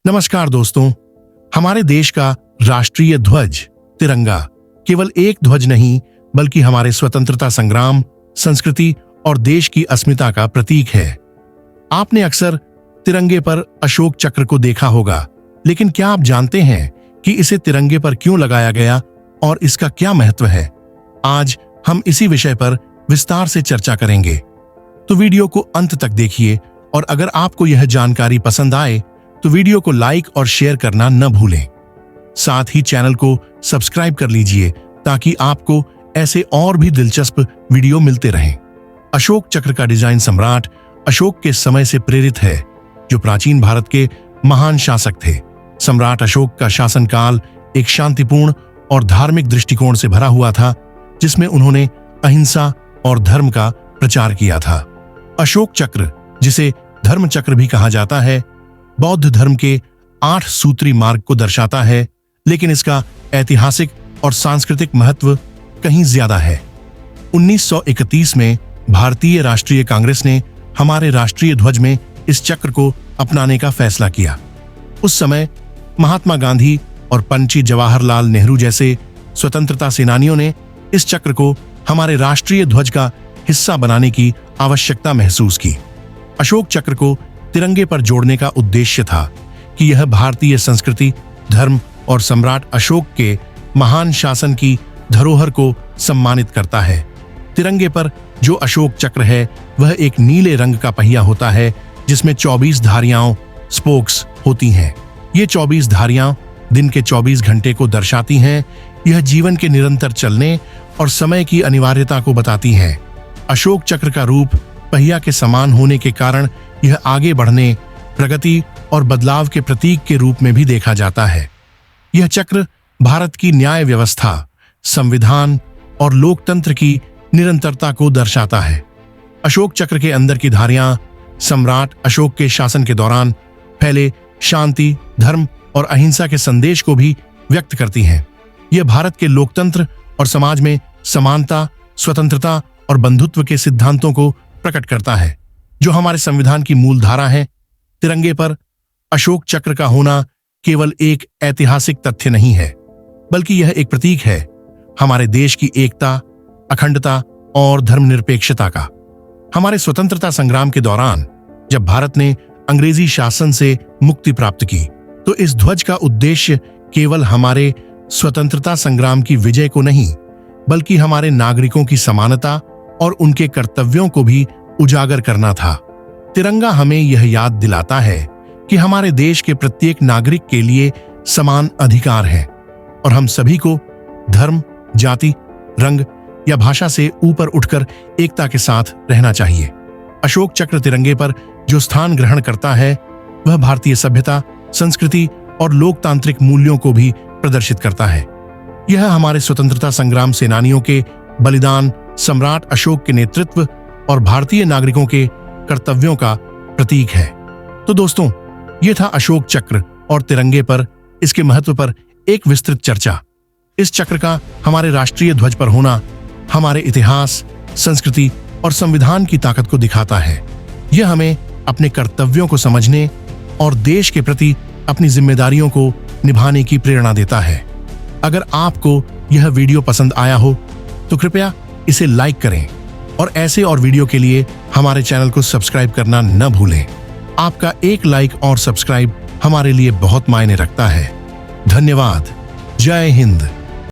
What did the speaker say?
नमस्कार दोस्तों, हमारे देश का राष्ट्रीय ध्वज तिरंगा केवल एक ध्वज नहीं बल्कि हमारे स्वतंत्रता संग्राम, संस्कृति और देश की अस्मिता का प्रतीक है। आपने अक्सर तिरंगे पर अशोक चक्र को देखा होगा, लेकिन क्या आप जानते हैं कि इसे तिरंगे पर क्यों लगाया गया और इसका क्या महत्व है? आज हम इसी विषय पर विस्तार से चर्चा करेंगे, तो वीडियो को अंत तक देखिए और अगर आपको यह जानकारी पसंद आए तो वीडियो को लाइक और शेयर करना न भूलें। साथ ही चैनल को सब्सक्राइब कर लीजिए ताकि आपको ऐसे और भी दिलचस्प वीडियो मिलते रहें। अशोक चक्र का डिजाइन सम्राट अशोक के समय से प्रेरित है, जो प्राचीन भारत के महान शासक थे। सम्राट अशोक का शासनकाल एक शांतिपूर्ण और धार्मिक दृष्टिकोण से भरा हुआ था, जिसमें उन्होंने अहिंसा और धर्म का प्रचार किया था। अशोक चक्र, जिसे धर्म चक्र भी कहा जाता है, बौद्ध धर्म के 8 सूत्री मार्ग को दर्शाता है, लेकिन इसका ऐतिहासिक और सांस्कृतिक महत्व कहीं ज्यादा है। 1931 में भारतीय राष्ट्रीय कांग्रेस ने हमारे राष्ट्रीय ध्वज में इस चक्र को अपनाने का फैसला किया। उस समय महात्मा गांधी और पंडित जवाहरलाल नेहरू जैसे स्वतंत्रता सेनानियों ने इस चक्र को हमारे राष्ट्रीय ध्वज का हिस्सा बनाने की आवश्यकता महसूस की। अशोक चक्र को तिरंगे पर जोड़ने का उद्देश्य था कि यह भारतीय संस्कृति, धर्म और सम्राट अशोक के महान शासन की धरोहर को सम्मानित करता है। तिरंगे पर जो अशोक चक्र है वह एक नीले रंग का पहिया होता है, जिसमें 24 धारियां स्पोक्स होती हैं। ये 24 धारियां दिन के 24 घंटे को दर्शाती हैं। यह जीवन के निरंतर चलने और समय की अनिवार्यता को बताती हैं। अशोक चक्र का रूप पहिया के समान होने के कारण यह आगे बढ़ने, प्रगति और बदलाव के प्रतीक के रूप में भी देखा जाता है। यह चक्र भारत की न्याय व्यवस्था, संविधान और लोकतंत्र की निरंतरता को दर्शाता है। अशोक चक्र के अंदर की धारियां सम्राट अशोक के शासन के दौरान फैले शांति, धर्म और अहिंसा के संदेश को भी व्यक्त करती हैं। यह भारत के लोकतंत्र और समाज में समानता, स्वतंत्रता और बंधुत्व के सिद्धांतों को प्रकट करता है, जो हमारे संविधान की मूल धारा है। तिरंगे पर अशोक चक्र का होना केवल एक ऐतिहासिक तथ्य नहीं है, बल्कि यह एक प्रतीक है हमारे देश की एकता, अखंडता और धर्मनिरपेक्षता का। हमारे स्वतंत्रता संग्राम के दौरान जब भारत ने अंग्रेजी शासन से मुक्ति प्राप्त की, तो इस ध्वज का उद्देश्य केवल हमारे स्वतंत्रता संग्राम की विजय को नहीं, बल्कि हमारे नागरिकों की समानता और उनके कर्तव्यों को भी उजागर करना था। तिरंगा हमें यह याद दिलाता है कि हमारे देश के प्रत्येक नागरिक के लिए समान अधिकार है और हम सभी को धर्म, जाति, रंग या भाषा से ऊपर उठकर एकता के साथ रहना चाहिए। अशोक चक्र तिरंगे पर जो स्थान ग्रहण करता है वह भारतीय सभ्यता, संस्कृति और लोकतांत्रिक मूल्यों को भी प्रदर्शित करता है। यह हमारे स्वतंत्रता संग्राम सेनानियों के बलिदान, सम्राट अशोक के नेतृत्व और भारतीय नागरिकों के कर्तव्यों का प्रतीक है। तो दोस्तों, यह था अशोक चक्र और तिरंगे पर इसके महत्व पर एक विस्तृत चर्चा। इस चक्र का हमारे राष्ट्रीय ध्वज पर होना हमारे इतिहास, संस्कृति और संविधान की ताकत को दिखाता है। यह हमें अपने कर्तव्यों को समझने और देश के प्रति अपनी जिम्मेदारियों को निभाने की प्रेरणा देता है। अगर आपको यह वीडियो पसंद आया हो तो कृपया इसे लाइक करें और ऐसे और वीडियो के लिए हमारे चैनल को सब्सक्राइब करना न भूलें। आपका एक लाइक और सब्सक्राइब हमारे लिए बहुत मायने रखता है। धन्यवाद। जय हिंद।